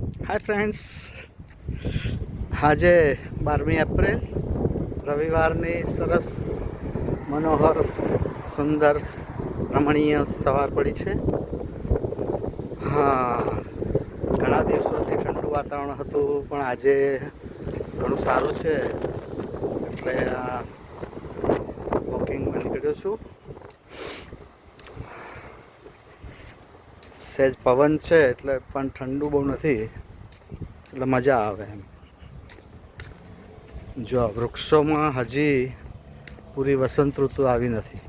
Hi friends, આજે 12મી April રવિવારની સરસ મનોહર સુંદર રમણીય સવાર પડી છે. હા, ઘણા દિવસોથી ઠંડુ વાતાવરણ હતું, પણ આજે ઘણું સારું છે. એટલે આ વોકિંગમાં નીકળ્યો છું. સહેજ પવન છે એટલે પણ ઠંડુ બહુ નથી, એટલે મજા આવે એમ. જો વૃક્ષોમાં હજી પૂરી વસંત ઋતુ આવી નથી.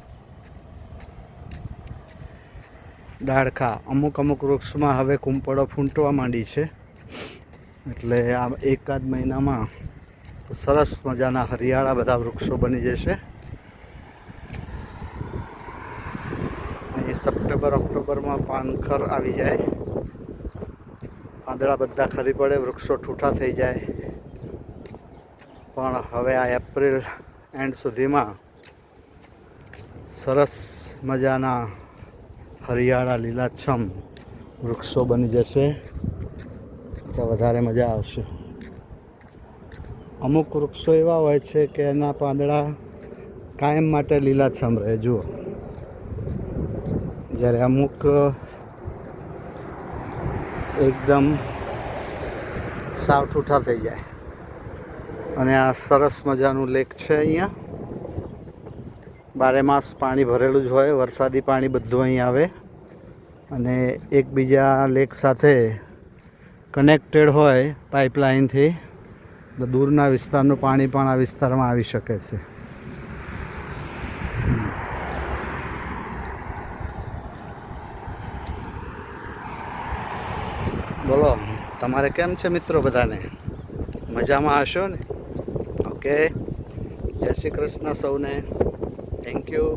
ડાળખા અમુક વૃક્ષમાં હવે કુંપળો ફૂંટવા માંડી છે, એટલે આ એકાદ મહિનામાં સરસ મજાના હરિયાળા બધા વૃક્ષો બની જશે. અહીં સપ્ટેમ્બર ઓક્ટોબરમાં પાનખર આવી જાય, પાંદડા બધા ખરી પડે, વૃક્ષો ઠૂઠા થઈ જાય. પણ હવે આ એપ્રિલ એન્ડ સુધીમાં સરસ મજાના હરિયાળા લીલાછમ વૃક્ષો બની જશે, તો વધારે મજા આવશે. અમુક વૃક્ષો એવા હોય છે કે એના પાંદડા કાયમ માટે લીલાછમ રહે, જુઓ. જ્યારે અમુક એકદમ સાવ ઠૂઠા થઈ જાય. અને આ સરસ મજાનું લેક છે. અહીંયા 12 માસ પાણી ભરેલું જ હોય, વરસાદી પાણી બધું અહીં આવે, અને એકબીજા લેક સાથે કનેક્ટેડ હોય પાઇપલાઇનથી, તો દૂરના વિસ્તારનું પાણી પણ આ વિસ્તારમાં આવી શકે છે. બોલો, તમારે કેમ છે મિત્રો? બધાને મજામાં હશો ને? ઓકે, જય શ્રી કૃષ્ણ સૌને. Thank you.